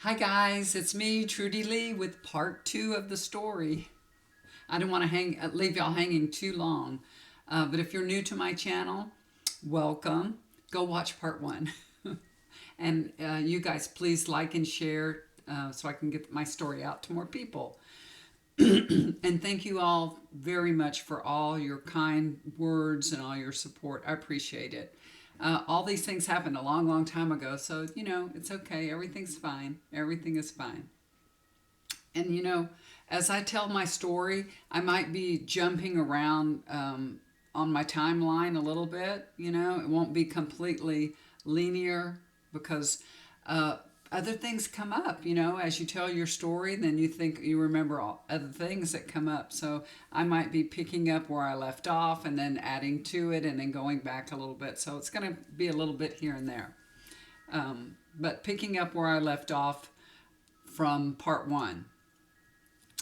Hi guys, it's me, Trudy Lee, with part two of the story. I don't want to leave y'all hanging too long, but if you're new to my channel, welcome. Go watch part one, and you guys please like and share so I can get my story out to more people. And thank you all very much for all your kind words and all your support. I appreciate it. All these things happened a long, long time ago, so it's okay. Everything's fine. Everything is fine. And as I tell my story, I might be jumping around on my timeline a little bit. It won't be completely linear because other things come up. As you tell your story, then you remember all other things that come up. So I might be picking up where I left off and then adding to it and then going back a little bit. So it's going to be a little bit here and there. But picking up where I left off from part one.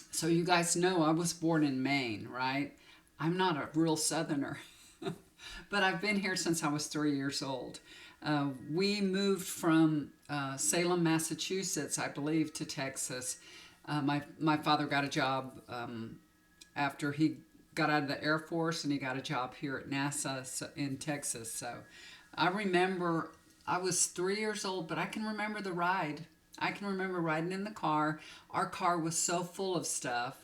So you guys know I was born in Maine, right? I'm not a real Southerner, but I've been here since I was 3 years old. We moved from Salem, Massachusetts, I believe, to Texas. My father got a job after he got out of the Air Force, and he got a job here at NASA in Texas. So I remember I was 3 years old, but I can remember the ride. I can remember riding in the car. Our car was so full of stuff.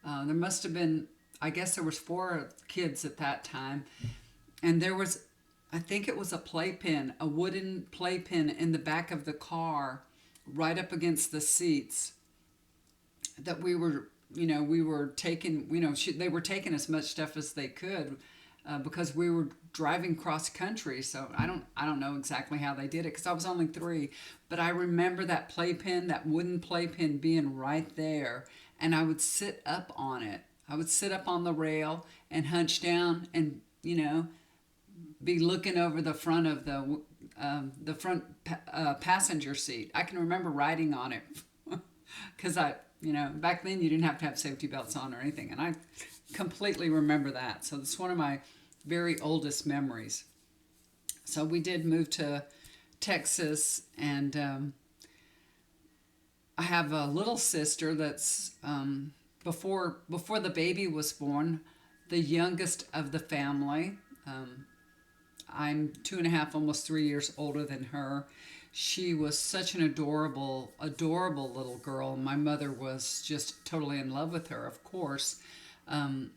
There must have been, I guess there was 4 kids at that time. And there was, I think it was a playpen, a wooden playpen in the back of the car, right up against the seats that we were taking, they were taking as much stuff as they could because we were driving cross country. So I don't know exactly how they did it because I was only 3, but I remember that playpen, that wooden playpen being right there, and I would sit up on it. I would sit up on the rail and hunch down and be looking over the front of the front passenger seat. I can remember riding on it because back then you didn't have to have safety belts on or anything, and I completely remember that. So it's one of my very oldest memories. So we did move to Texas, and I have a little sister that's before the baby was born, the youngest of the family. I'm 2.5, almost 3 years older than her. She was such an adorable, adorable little girl. My mother was just totally in love with her, of course. And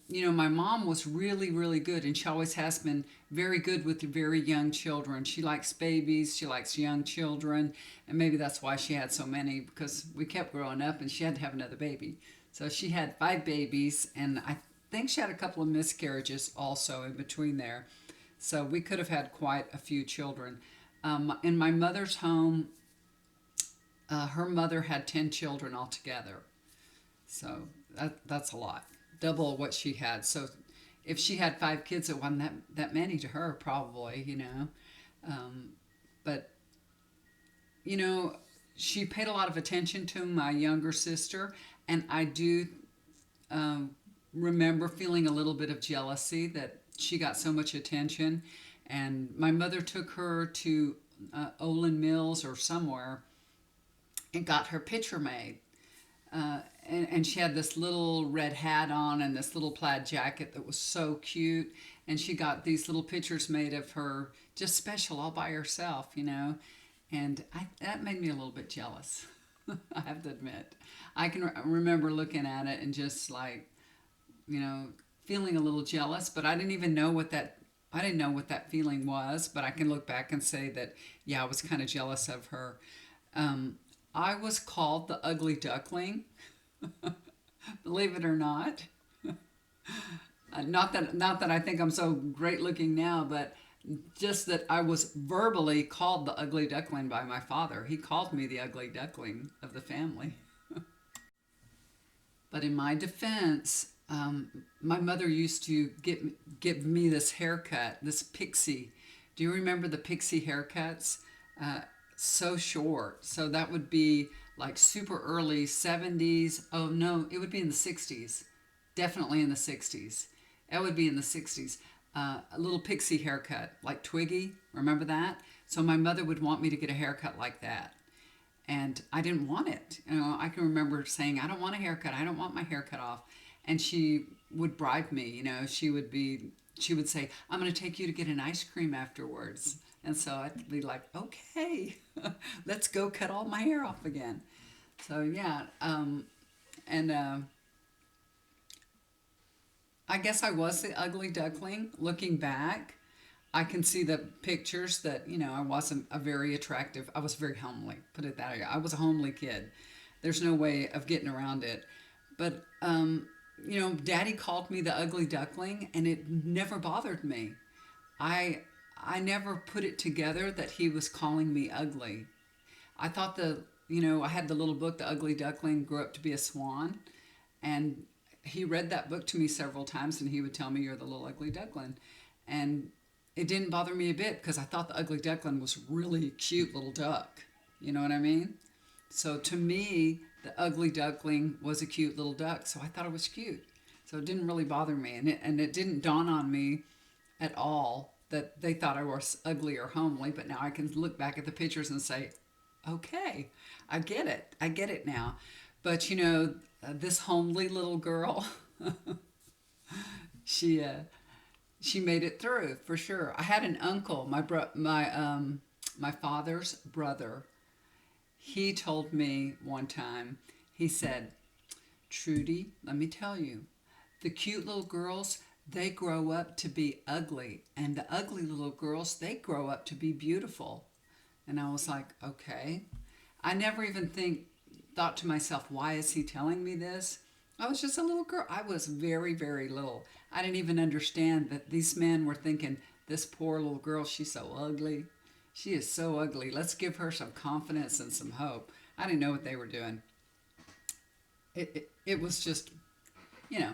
my mom was really, really good, and she always has been very good with very young children. She likes babies, she likes young children, and maybe that's why she had so many, because we kept growing up and she had to have another baby. So she had 5 babies, and I think she had a couple of miscarriages also in between there. So we could have had quite a few children. In my mother's home, her mother had 10 children altogether. So that's a lot, double what she had. So if she had 5 kids, it wasn't that many to her, probably, But, she paid a lot of attention to my younger sister, and I do remember feeling a little bit of jealousy that she got so much attention. And my mother took her to Olin Mills or somewhere and got her picture made. And she had this little red hat on and this little plaid jacket that was so cute. And she got these little pictures made of her just special all by herself, And that made me a little bit jealous, I have to admit. I can remember looking at it and just like, feeling a little jealous, but I didn't know what that feeling was, but I can look back and say that, yeah, I was kind of jealous of her. I was called the ugly duckling, believe it or not. Not that I think I'm so great looking now, but just that I was verbally called the ugly duckling by my father. He called me the ugly duckling of the family. But in my defense, my mother used to give me this haircut, this pixie. Do you remember the pixie haircuts? So short. So that would be like super early 70s. Oh no, it would be in the 60s. Definitely in the 60s. It would be in the 60s. A little pixie haircut, like Twiggy. Remember that? So my mother would want me to get a haircut like that. and I didn't want it. I can remember saying, I don't want a haircut. I don't want my hair cut off. And she would bribe me. She would say, I'm going to take you to get an ice cream afterwards. And so I'd be like, okay, let's go cut all my hair off again. So yeah, and I guess I was the ugly duckling. Looking back, I can see the pictures that, I wasn't a very attractive, I was very homely, put it that way. I was a homely kid. There's no way of getting around it. But, Daddy called me the ugly duckling, and it never bothered me. I, I never put it together that he was calling me ugly. I thought I had the little book, The Ugly Duckling Grew Up to Be a Swan, and he read that book to me several times, and he would tell me, you're the little ugly duckling. And it didn't bother me a bit because I thought the ugly duckling was really cute little duck. You know what I mean? So to me, the ugly duckling was a cute little duck, so I thought it was cute. So it didn't really bother me, and it didn't dawn on me at all that they thought I was ugly or homely. But now I can look back at the pictures and say, okay, I get it. I get it now. But this homely little girl, she she made it through for sure. I had an uncle, my father's brother. He told me one time. He said, "Trudy, let me tell you, the cute little girls, they grow up to be ugly, and the ugly little girls, they grow up to be beautiful." And I was like, okay. I never even thought to myself, why is he telling me this? I was just a little girl. I was very, very little. I didn't even understand that these men were thinking, this poor little girl, she's so ugly. She is so ugly. Let's give her some confidence and some hope. I didn't know what they were doing. It was just, you know,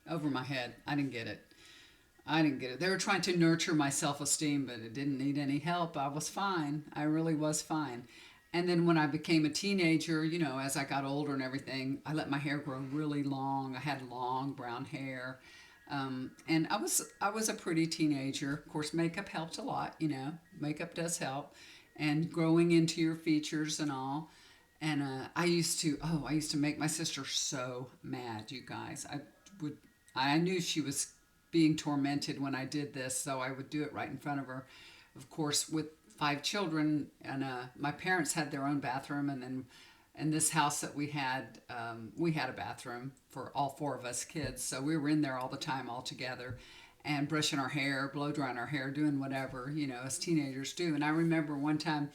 over my head. I didn't get it. I didn't get it. They were trying to nurture my self-esteem, but it didn't need any help. I was fine. I really was fine. And then when I became a teenager, as I got older and everything, I let my hair grow really long. I had long brown hair. And I was a pretty teenager. Of course, makeup helped a lot, Makeup does help. And growing into your features and all. And I used to make my sister so mad, you guys. I knew she was being tormented when I did this, so I would do it right in front of her. Of course, with 5 children, and my parents had their own bathroom, and then in this house that we had a bathroom for all 4 of us kids, so we were in there all the time, all together, and brushing our hair, blow drying our hair, doing whatever, as teenagers do. And I remember one time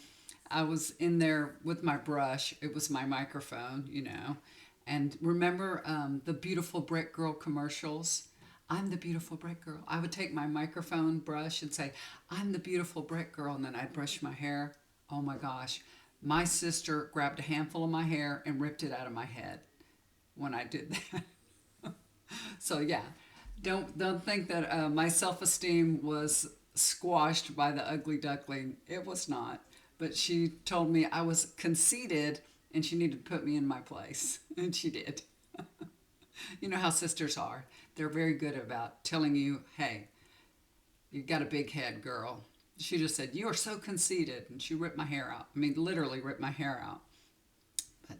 I was in there with my brush. It was my microphone, and remember the Beautiful Brick Girl commercials? I'm the beautiful brick girl. I would take my microphone brush and say, I'm the beautiful brick girl, and then I'd brush my hair. Oh my gosh. My sister grabbed a handful of my hair and ripped it out of my head when I did that. So yeah, don't think that my self-esteem was squashed by the ugly duckling. It was not. But she told me I was conceited and she needed to put me in my place. And she did. You know how sisters are. They're very good about telling you, hey, you got a big head, girl. She just said, you are so conceited. And she ripped my hair out. I mean, literally ripped my hair out. But,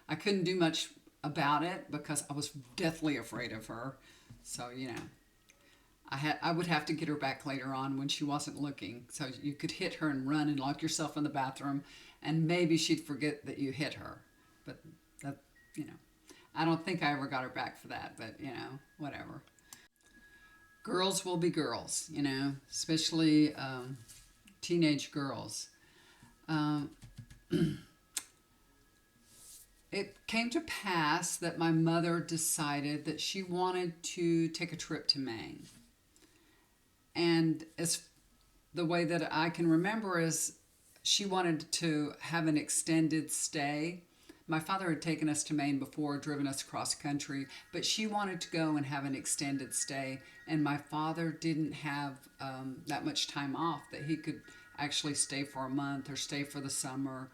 I couldn't do much about it because I was deathly afraid of her. So, I would have to get her back later on when she wasn't looking. So you could hit her and run and lock yourself in the bathroom, and maybe she'd forget that you hit her. But that, I don't think I ever got her back for that, but whatever. Girls will be girls, especially teenage girls. Um, it came to pass that my mother decided that she wanted to take a trip to Maine. And as the way that I can remember is she wanted to have an extended stay. My father had taken us to Maine before, driven us cross country, but she wanted to go and have an extended stay. And my father didn't have that much time off that he could actually stay for a month or stay for the summer.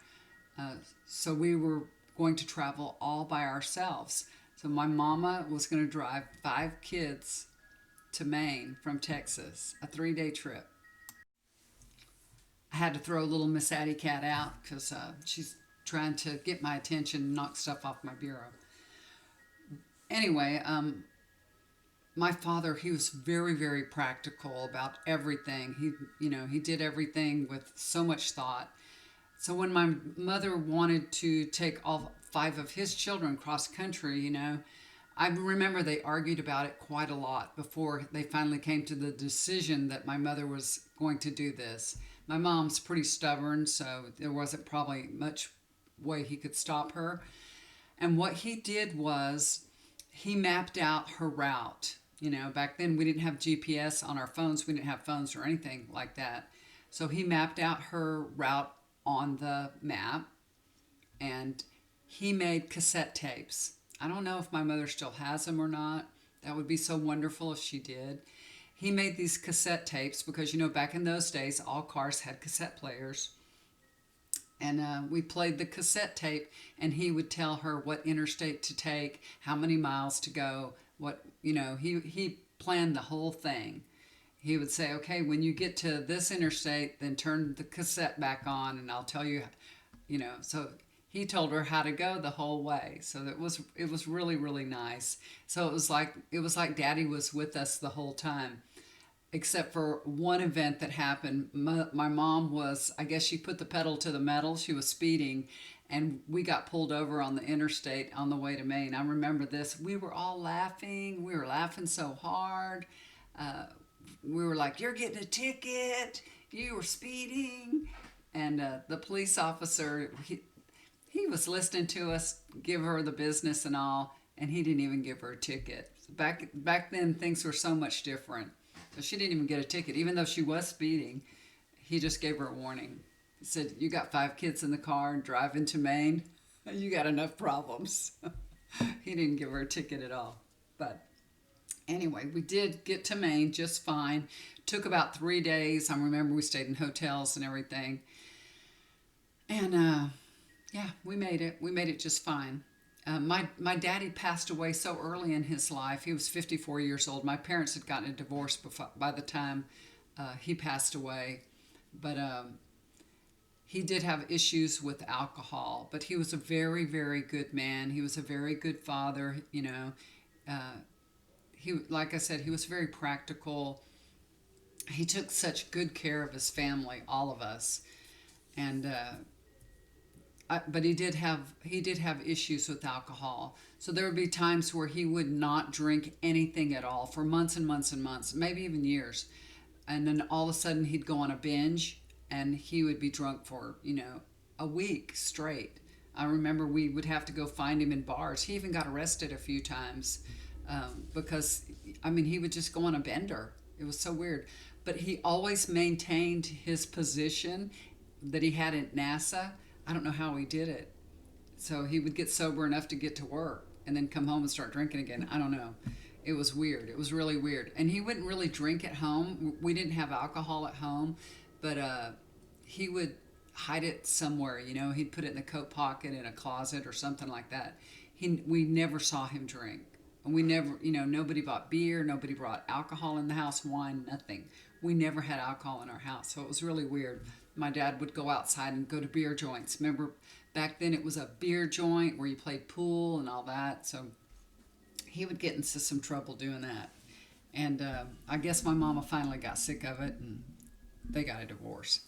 So we were going to travel all by ourselves. So my mama was going to drive 5 kids to Maine from Texas, a 3-day trip. I had to throw little Miss Addie Cat out because she's trying to get my attention and knock stuff off my bureau. Anyway, my father, he was very, very practical about everything. He did everything with so much thought. So when my mother wanted to take all five of his children cross country, I remember they argued about it quite a lot before they finally came to the decision that my mother was going to do this. My mom's pretty stubborn, so there wasn't probably much way he could stop her. And what he did was he mapped out her route. Back then we didn't have GPS on our phones. We didn't have phones or anything like that. So he mapped out her route on the map, and he made cassette tapes. I don't know if my mother still has them or not. That would be so wonderful if she did. He made these cassette tapes because, back in those days, all cars had cassette players. And we played the cassette tape, and he would tell her what interstate to take, how many miles to go, he planned the whole thing. He would say, okay, when you get to this interstate, then turn the cassette back on, and I'll tell you, so he told her how to go the whole way. So it was really, really nice. So it was like Daddy was with us the whole time, except for one event that happened. My mom was, I guess she put the pedal to the metal. She was speeding, and we got pulled over on the interstate on the way to Maine. I remember this. We were all laughing. We were laughing so hard. We were like, "You're getting a ticket. You were speeding." And the police officer, he was listening to us give her the business and all, and he didn't even give her a ticket. Back then, things were so much different. So she didn't even get a ticket, even though she was speeding. He just gave her a warning. He said, "You got 5 kids in the car and driving to Maine. You got enough problems." He didn't give her a ticket at all. But anyway, we did get to Maine just fine. Took about 3 days. I remember we stayed in hotels and everything. And yeah, we made it. We made it just fine. My daddy passed away so early in his life. He was 54 years old. My parents had gotten a divorce by the time he passed away. But he did have issues with alcohol. But he was a very, very good man. He was a very good father. Like I said, he was very practical. He took such good care of his family, all of us. And but he did have issues with alcohol. So there would be times where he would not drink anything at all for months and months and months, maybe even years. And then all of a sudden he'd go on a binge, and he would be drunk for, a week straight. I remember we would have to go find him in bars. He even got arrested a few times because, he would just go on a bender. It was so weird. But he always maintained his position that he had at NASA. I don't know how he did it. So he would get sober enough to get to work and then come home and start drinking again. I don't know. It was weird. It was really weird. And he wouldn't really drink at home. We didn't have alcohol at home, but he would hide it somewhere. He'd put it in the coat pocket in a closet or something like that. We never saw him drink. And we never, nobody bought beer. Nobody brought alcohol in the house, wine, nothing. We never had alcohol in our house. So it was really weird. My dad would go outside and go to beer joints. Remember, back then it was a beer joint where you played pool and all that. So he would get into some trouble doing that. And I guess my mama finally got sick of it, and they got a divorce.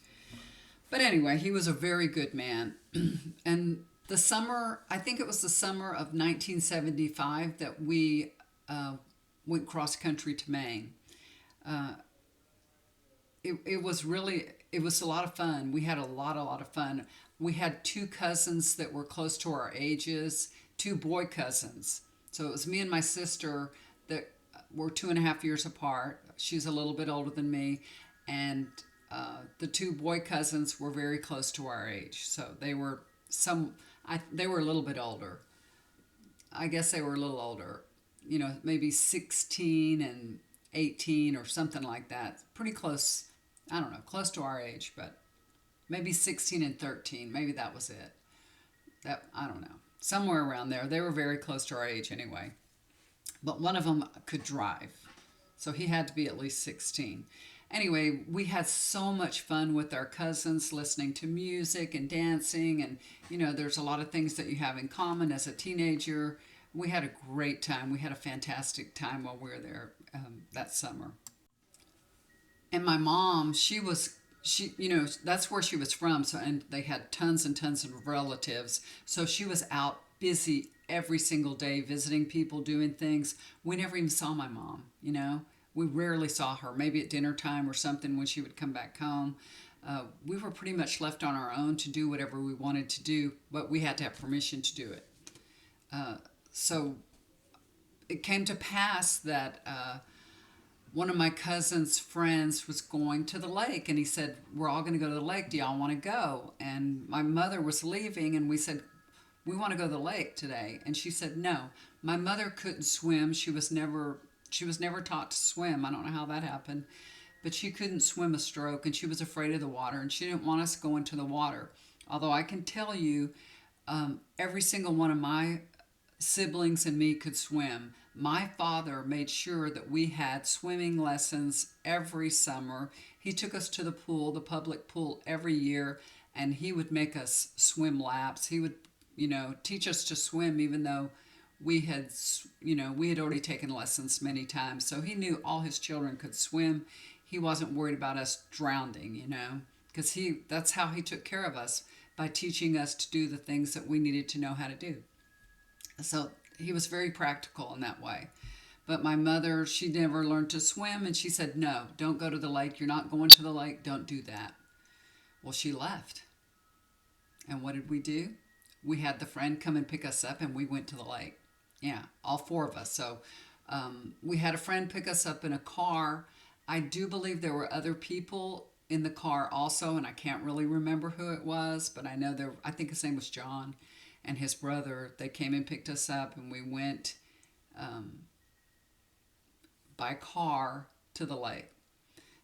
But anyway, he was a very good man. And the summer, I think it was the summer of 1975 that we went cross country to Maine. It was a lot of fun. We had a lot of fun. We had 2 cousins that were close to our ages, 2 boy cousins. So it was me and my sister that were 2.5 years apart. She's a little bit older than me. And the 2 boy cousins were very close to our age. So they were they were a little bit older. I guess they were a little older. Maybe 16 and 18 or something like that. Pretty close. I don't know, close to our age, but maybe 16 and 13. Maybe that was it. I don't know. Somewhere around there. They were very close to our age anyway. But one of them could drive. So he had to be at least 16. Anyway, we had so much fun with our cousins, listening to music and dancing. And, there's a lot of things that you have in common as a teenager. We had a great time. We had a fantastic time while we were there that summer. And my mom, that's where she was from. So, and they had tons and tons of relatives. So she was out busy every single day visiting people, doing things. We never even saw my mom. We rarely saw her, maybe at dinner time or something when she would come back home. We were pretty much left on our own to do whatever we wanted to do, but we had to have permission to do it. So it came to pass that one of my cousin's friends was going to the lake, and he said, "We're all going to go to the lake. Do y'all want to go?" And my mother was leaving, and we said, "We want to go to the lake today." And she said, "No." My mother couldn't swim. She was never taught to swim. I don't know how that happened, but she couldn't swim a stroke, and she was afraid of the water, and she didn't want us going to the water. Although I can tell you, every single one of my siblings and me could swim. My father made sure that we had swimming lessons every summer. He took us to the pool, the public pool, every year, and he would make us swim laps. He would, teach us to swim, even though we had already taken lessons many times. So he knew all his children could swim. He wasn't worried about us drowning, because that's how he took care of us, by teaching us to do the things that we needed to know how to do. So he was very practical in that way. But my mother, she never learned to swim, and she said, "No, don't go to the lake. You're not going to the lake. Don't do that." Well, she left. And what did we do? We had the friend come and pick us up, and we went to the lake. Yeah, all four of us. So we had a friend pick us up in a car. I do believe there were other people in the car also, and I can't really remember who it was, but I think his name was John, and his brother. They came and picked us up, and we went by car to the lake.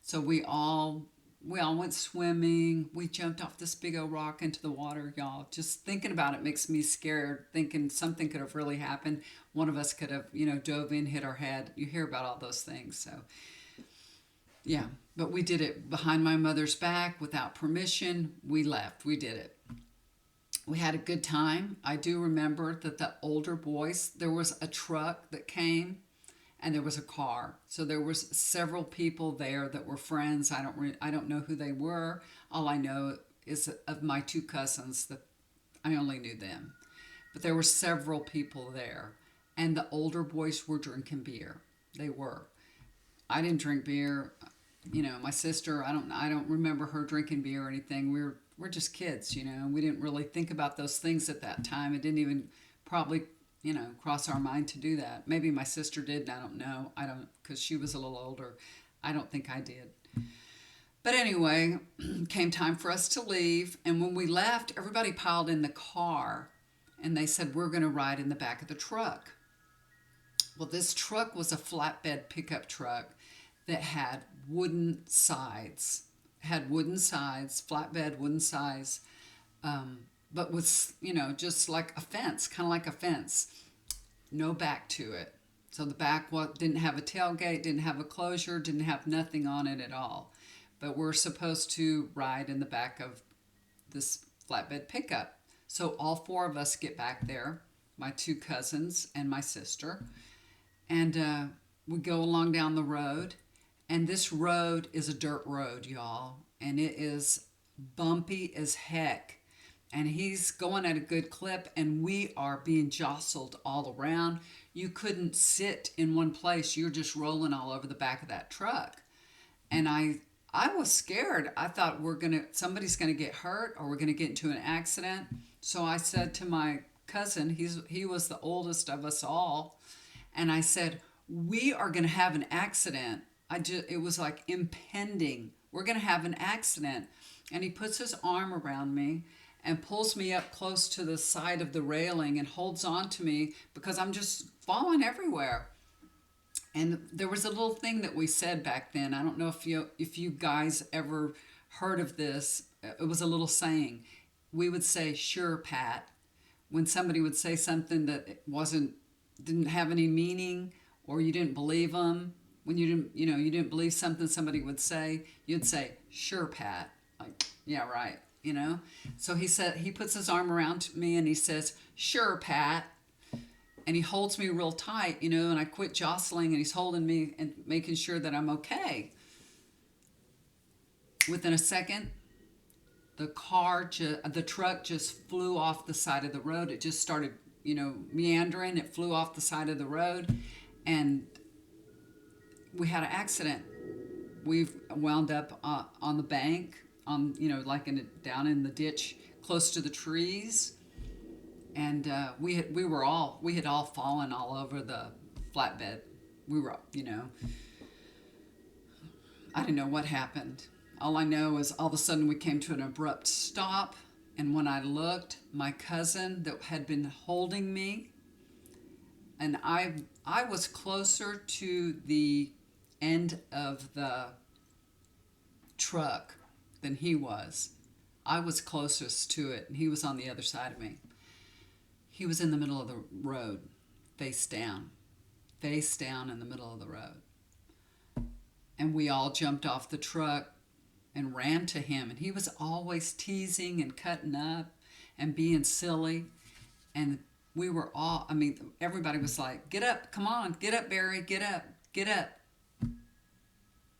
So we all went swimming. We jumped off this big old rock into the water, y'all. Just thinking about it makes me scared, thinking something could have really happened. One of us could have, dove in, hit our head. You hear about all those things. So, yeah. But we did it behind my mother's back without permission. We left. We did it. We had a good time. I do remember that the older boys, there was a truck that came, and there was a car. So there was several people there that were friends. I don't know who they were. All I know is of my two cousins that I only knew them. But there were several people there, and the older boys were drinking beer. They were. I didn't drink beer. My sister, I don't remember her drinking beer or anything. We're just kids. We didn't really think about those things at that time. It didn't even probably cross our mind to do that. Maybe my sister did, and I don't know. Because she was a little older. I don't think I did. But anyway, came time for us to leave, and when we left, everybody piled in the car, and they said, "We're going to ride in the back of the truck." Well, this truck was a flatbed pickup truck that had wooden sides. Flatbed wooden sides, but with, just like a fence, kind of like a fence. No back to it. So the back didn't have a tailgate, didn't have a closure, didn't have nothing on it at all. But we're supposed to ride in the back of this flatbed pickup. So all four of us get back there, my two cousins and my sister, and we go along down the road. And this road is a dirt road, y'all, and it is bumpy as heck. And he's going at a good clip, and we are being jostled all around. You couldn't sit in one place. You're just rolling all over the back of that truck. And I was scared. I thought somebody's gonna get hurt, or we're gonna get into an accident. So I said to my cousin, he was the oldest of us all, and I said, "We are gonna have an accident." It was like impending. We're gonna have an accident. And he puts his arm around me and pulls me up close to the side of the railing and holds on to me, because I'm just falling everywhere. And there was a little thing that we said back then. I don't know if you guys ever heard of this. It was a little saying. We would say, "Sure, Pat," when somebody would say something that didn't have any meaning, or you didn't believe them. when you didn't believe something somebody would say, you'd say, "Sure, Pat." Like, yeah, right. So he puts his arm around me and he says, "Sure, Pat." And he holds me real tight, and I quit jostling and he's holding me and making sure that I'm okay. Within a second, the truck just flew off the side of the road. It just started, meandering. It flew off the side of the road, and we had an accident. We wound up on the bank, like down in the ditch, close to the trees, and we had all fallen all over the flatbed. We were, I didn't know what happened. All I know is all of a sudden we came to an abrupt stop, and when I looked, my cousin that had been holding me, and I was closer to the end of the truck than he was. I was closest to it, and he was on the other side of me. He was in the middle of the road, face down in the middle of the road. And we all jumped off the truck and ran to him. And he was always teasing and cutting up and being silly. And we were all, everybody was like, "Get up, come on, get up, Barry, get up, get up."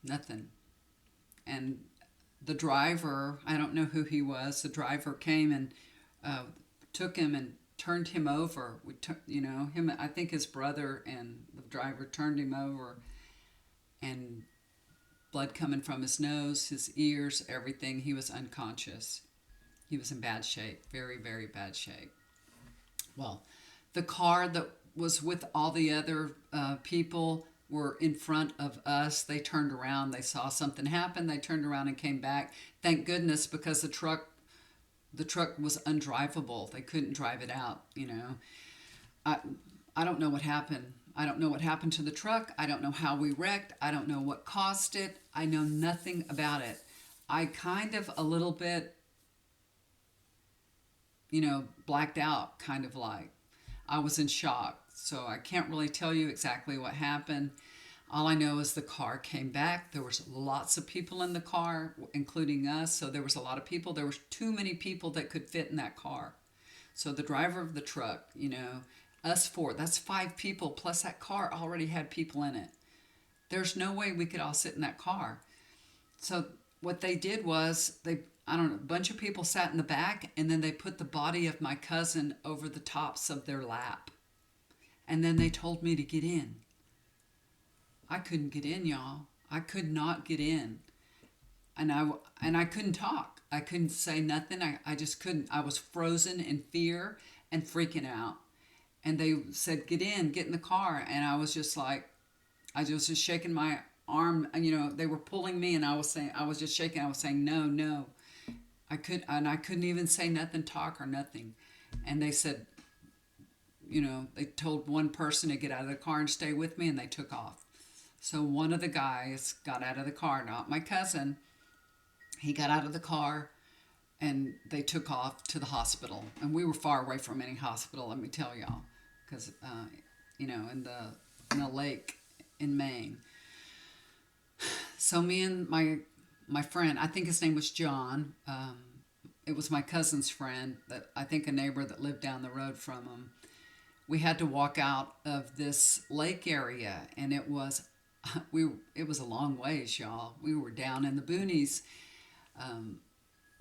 Nothing. And the driver, I don't know who he was, the driver came and took him and turned him over. Him, I think his brother and the driver turned him over, and blood coming from his nose, his ears, everything. He was unconscious. He was in bad shape, very, very bad shape. Well, the car that was with all the other people were in front of us. They turned around. They saw something happen. They turned around and came back. Thank goodness, because the truck was undrivable. They couldn't drive it out. I don't know what happened. I don't know what happened to the truck. I don't know how we wrecked. I don't know what caused it. I know nothing about it. I kind of a little bit, blacked out, kind of like. I was in shock. So I can't really tell you exactly what happened. All I know is the car came back. There was lots of people in the car, including us. So there was a lot of people. There was too many people that could fit in that car. So the driver of the truck, us four, that's 5 people, plus that car already had people in it. There's no way we could all sit in that car. So what they did was a bunch of people sat in the back, and then they put the body of my cousin over the tops of their lap. And then they told me to get in. I couldn't get in, y'all. I could not get in. And I couldn't talk. I couldn't say nothing. I just couldn't. I was frozen in fear and freaking out. And they said, "Get in, get in the car." And I was just like, I was just shaking my arm. And, they were pulling me, and I was just shaking. I was saying, "No, no." I couldn't even say nothing, talk or nothing. And they said, they told one person to get out of the car and stay with me, and they took off. So one of the guys got out of the car, not my cousin. He got out of the car, and they took off to the hospital. And we were far away from any hospital, let me tell y'all, because, in the lake in Maine. So me and my friend, I think his name was John. It was my cousin's friend, that I think a neighbor that lived down the road from him. We had to walk out of this lake area, and it was a long ways, y'all. We were down in the boonies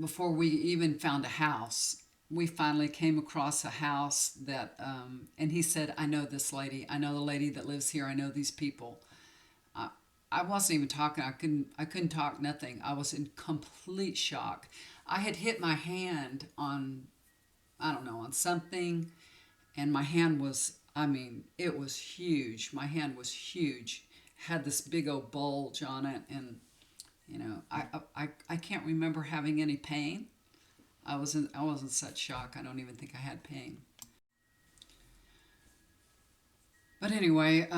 before we even found a house. We finally came across a house that, and he said, "I know this lady. I know the lady that lives here. I know these people." I wasn't even talking. I couldn't talk, nothing. I was in complete shock. I had hit my hand on, I don't know, on something, and my hand was, it was huge. My hand was huge. Had this big old bulge on it, and I can't remember having any pain. I was in such shock. I don't even think I had pain. But anyway,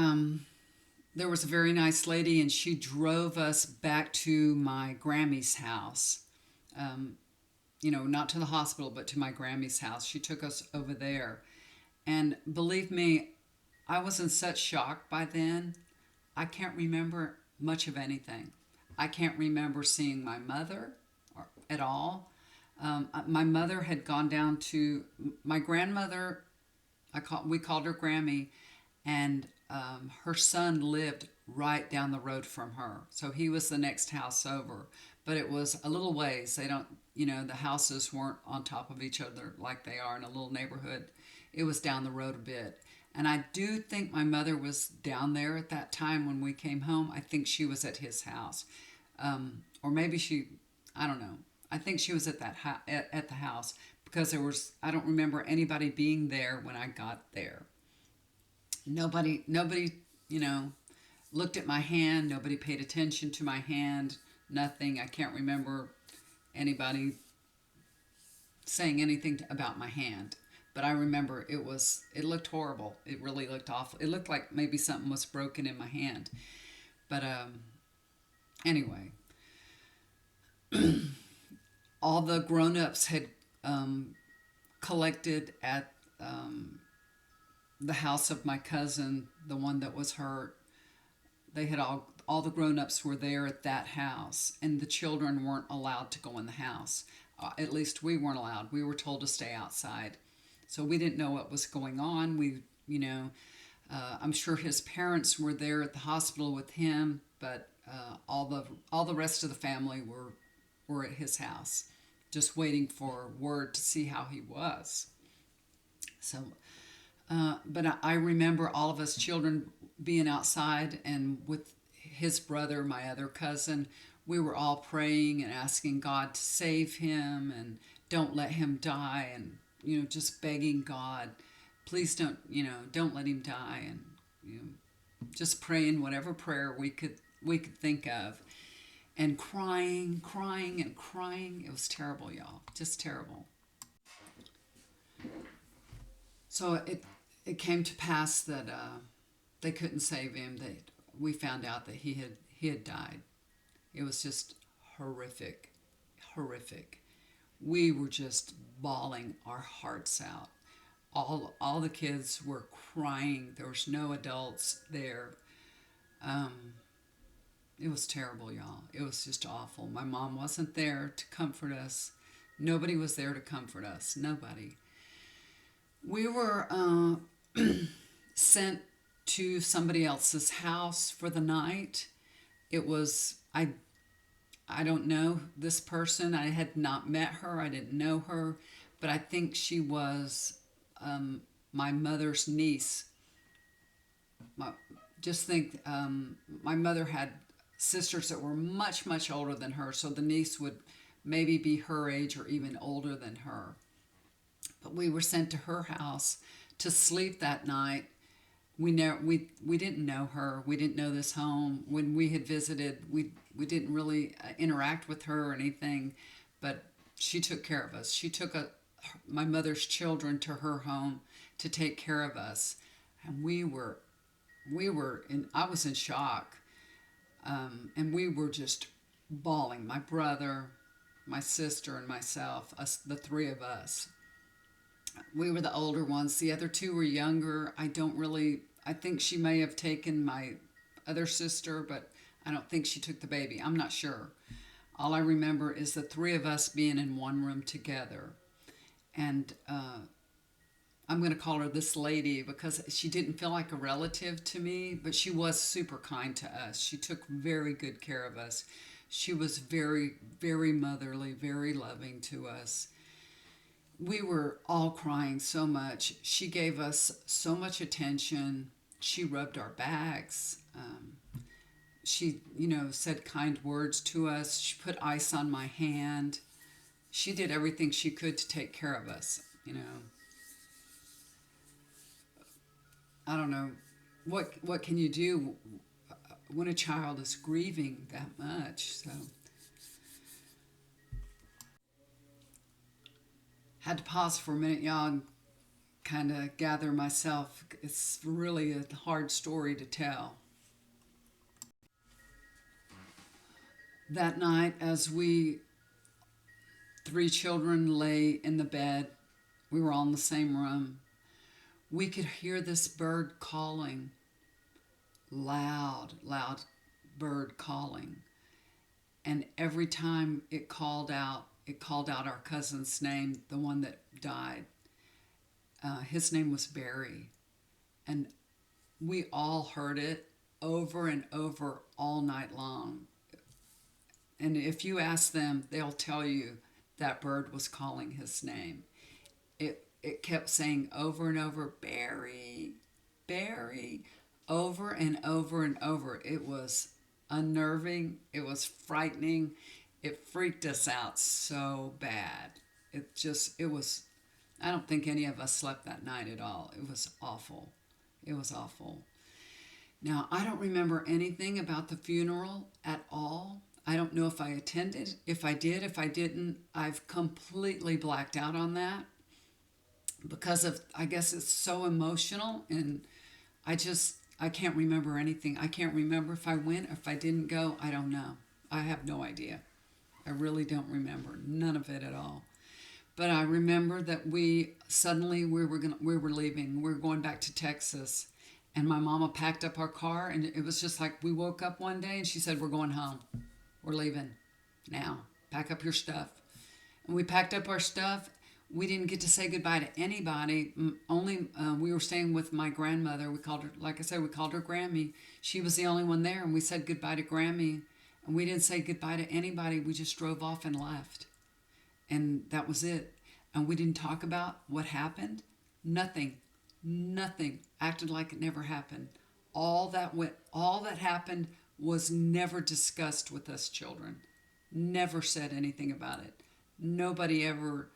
there was a very nice lady, and she drove us back to my Grammy's house. Not to the hospital, but to my Grammy's house. She took us over there. And believe me, I was in such shock by then. I can't remember much of anything. I can't remember seeing my mother at all. My mother had gone down to my grandmother. We called her Grammy, and her son lived right down the road from her. So he was the next house over, but it was a little ways. They don't, the houses weren't on top of each other like they are in a little neighborhood. It was down the road a bit. And I do think my mother was down there at that time when we came home. I think she was at his house. Or maybe I don't know. I think she was at at the house because I don't remember anybody being there when I got there. Nobody, looked at my hand. Nobody paid attention to my hand. Nothing. I can't remember anybody saying anything about my hand. But I remember it looked horrible. It really looked awful. It looked like maybe something was broken in my hand. But anyway, all the grown-ups had collected at the house of my cousin, the one that was hurt. They had all the grown-ups were there at that house, and the children weren't allowed to go in the house. At least we weren't allowed. We were told to stay outside. So we didn't know what was going on. I'm sure his parents were there at the hospital with him, but all the rest of the family were at his house, just waiting for word to see how he was. So, but I remember all of us children being outside, and with his brother, my other cousin, we were all praying and asking God to save him and don't let him die, and just begging God, please don't let him die, and just praying whatever prayer we could think of, and crying and crying. It was terrible, y'all, just terrible. So it came to pass that they couldn't save him. We found out that he had died. It was just horrific. We were just bawling our hearts out. All the kids were crying. There was no adults there. It was terrible, y'all. It was just awful. My mom wasn't there to comfort us. Nobody was there to comfort us. Nobody. We were sent to somebody else's house for the night. It was, I don't know this person. I had not met her. I didn't know her. But I think she was my mother's niece. My mother had sisters that were much, much older than her. So the niece would maybe be her age or even older than her. But we were sent to her house to sleep that night. We didn't know her. We didn't know this home. When we had visited, we didn't really interact with her or anything, but she took care of us. She took my mother's children to her home to take care of us, and I was in shock, and we were just bawling. My brother, my sister, and myself, the three of us. We were the older ones. The other two were younger. I think she may have taken my other sister, but I don't think she took the baby. I'm not sure. All I remember is the three of us being in one room together. And I'm going to call her this lady because she didn't feel like a relative to me, but she was super kind to us. She took very good care of us. She was very, very motherly, very loving to us. We were all crying so much. She gave us so much attention. She rubbed our backs. She, said kind words to us. She put ice on my hand. She did everything she could to take care of us, I don't know. What can you do when a child is grieving that much? So had to pause for a minute, y'all, and kind of gather myself. It's really a hard story to tell. That night, as we three children lay in the bed, we were all in the same room, we could hear this bird calling loud bird calling. And every time it called out our cousin's name, the one that died. His name was Barry. And we all heard it over and over all night long. And if you ask them, they'll tell you that bird was calling his name. It kept saying over and over, Barry, Barry, over and over and over. It was unnerving. It was frightening. It freaked us out so bad. It was, I don't think any of us slept that night at all. It was awful. It was awful. Now, I don't remember anything about the funeral at all. I don't know if I attended. If I did, if I didn't, I've completely blacked out on that because of, I guess it's so emotional, and I can't remember anything. I can't remember if I went or if I didn't go. I don't know. I have no idea. I really don't remember none of it at all. But I remember that we were leaving. We were going back to Texas, and my mama packed up our car, and it was just like we woke up one day and she said, "We're going home. We're leaving now. Pack up your stuff." And we packed up our stuff. We didn't get to say goodbye to anybody. Only we were staying with my grandmother. We called her, like I said, we called her Grammy. She was the only one there, and we said goodbye to Grammy. And we didn't say goodbye to anybody. We just drove off and left. And that was it. And we didn't talk about what happened. Nothing. Nothing. Acted like it never happened. All that happened was never discussed with us children. Never said anything about it. Nobody ever,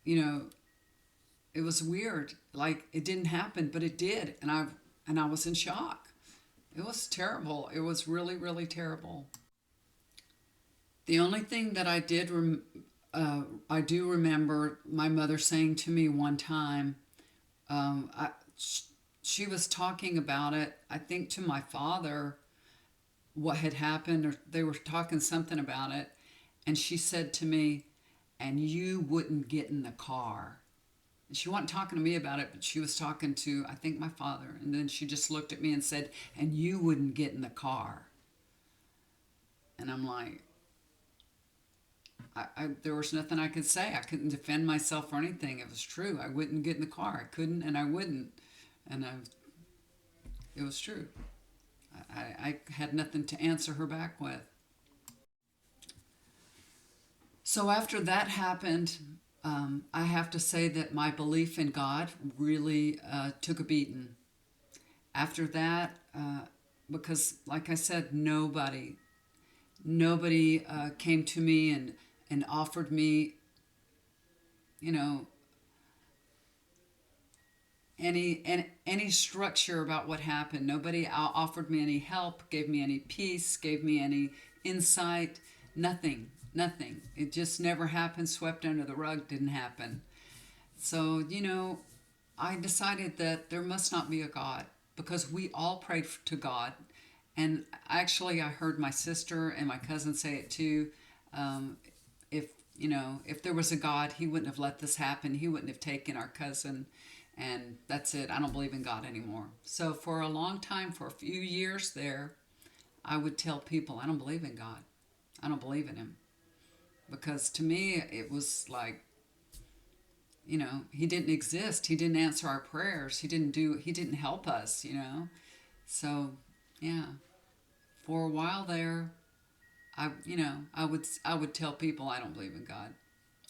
it was weird. Like it didn't happen, but it did. And I was in shock. It was terrible. It was really, really terrible. The only thing that I do remember my mother saying to me one time, um, I, she was talking about it, I think to my father, what had happened, or they were talking something about it. And she said to me, "And you wouldn't get in the car." And she wasn't talking to me about it, but she was talking to, I think, my father. And then she just looked at me and said, "And you wouldn't get in the car." And I'm like, there was nothing I could say. I couldn't defend myself or anything. It was true. I wouldn't get in the car. I couldn't, and I wouldn't. And it was true. I had nothing to answer her back with. So after that happened, I have to say that my belief in God really took a beating. After that, because like I said, nobody came to me and offered me, you know, any structure about what happened. Nobody offered me any help, gave me any peace, gave me any insight. Nothing, nothing. It just never happened. Swept under the rug. Didn't happen. So I decided that there must not be a God, because we all prayed to God. And actually, I heard my sister and my cousin say it too. If if there was a God, He wouldn't have let this happen. He wouldn't have taken our cousin. And that's it. I don't believe in God anymore. So for a long time, for a few years there, I would tell people, I don't believe in God. I don't believe in Him. Because to me, it was like, He didn't exist. He didn't answer our prayers. He didn't help us. So, yeah. For a while there, I would tell people I don't believe in God.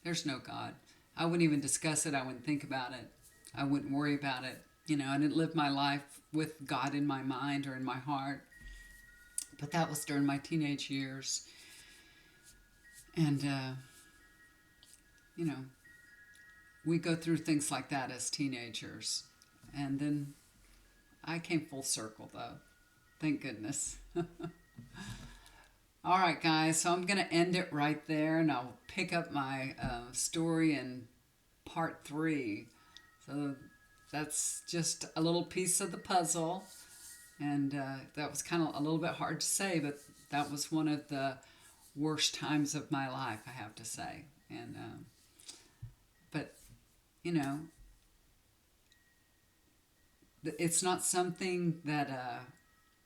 There's no God. I wouldn't even discuss it. I wouldn't think about it. I wouldn't worry about it. I didn't live my life with God in my mind or in my heart. But that was during my teenage years. And, we go through things like that as teenagers. And then I came full circle, though. Thank goodness. All right, guys. So I'm going to end it right there. And I'll pick up my story in part 3. So that's just a little piece of the puzzle. And that was kind of a little bit hard to say, but that was one of the worst times of my life, I have to say. And but it's not something that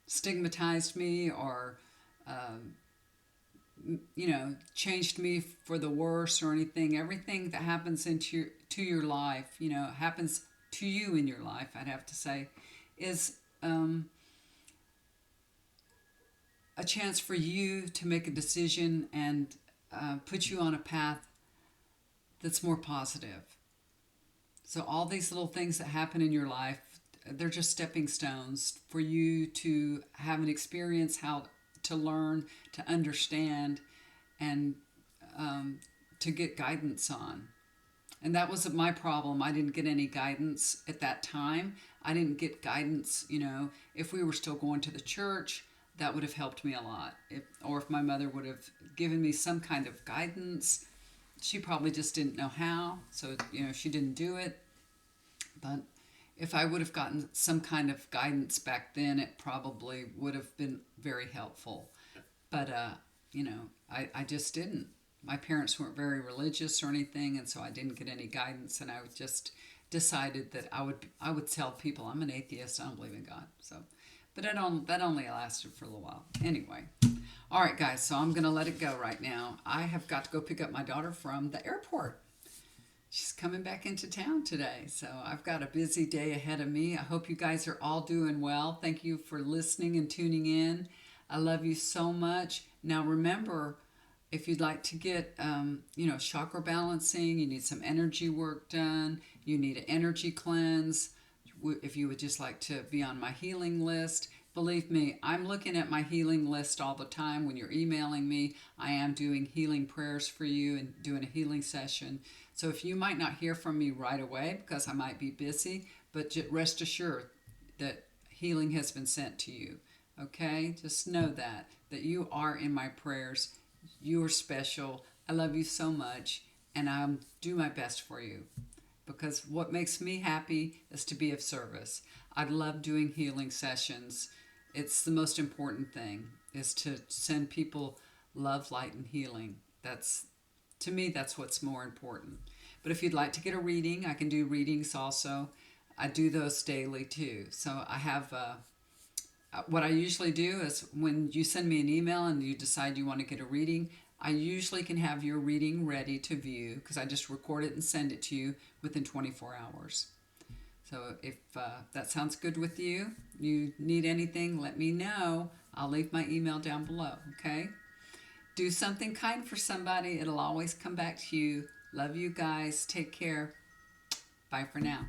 stigmatized me or changed me for the worse or anything. Everything that happens to your life, happens to you in your life, I'd have to say, is a chance for you to make a decision and put you on a path that's more positive. So all these little things that happen in your life, they're just stepping stones for you to have an experience, how to learn, to understand, and to get guidance on. And that was my problem. I didn't get any guidance at that time. I didn't get guidance, if we were still going to the church, that would have helped me a lot. Or if my mother would have given me some kind of guidance, she probably just didn't know how. So, she didn't do it. But if I would have gotten some kind of guidance back then, it probably would have been very helpful. But, I just didn't. My parents weren't very religious or anything, and so I didn't get any guidance, and I just decided that I would tell people I'm an atheist, I don't believe in God. So, but that only lasted for a little while. Anyway, all right, guys, so I'm going to let it go right now. I have got to go pick up my daughter from the airport. She's coming back into town today, so I've got a busy day ahead of me. I hope you guys are all doing well. Thank you for listening and tuning in. I love you so much. Now remember, if you'd like to get, chakra balancing, you need some energy work done, you need an energy cleanse, if you would just like to be on my healing list, believe me, I'm looking at my healing list all the time. When you're emailing me, I am doing healing prayers for you and doing a healing session. So if you might not hear from me right away because I might be busy, but rest assured that healing has been sent to you. Okay? Just know that you are in my prayers. You are special. I love you so much, and I'll do my best for you. Because what makes me happy is to be of service. I love doing healing sessions. It's the most important thing, is to send people love, light, and healing. To me, that's what's more important. But if you'd like to get a reading, I can do readings also. I do those daily too. So I have, what I usually do is when you send me an email and you decide you want to get a reading, I usually can have your reading ready to view because I just record it and send it to you within 24 hours. So if that sounds good with you, you need anything, let me know. I'll leave my email down below, okay? Do something kind for somebody. It'll always come back to you. Love you guys. Take care. Bye for now.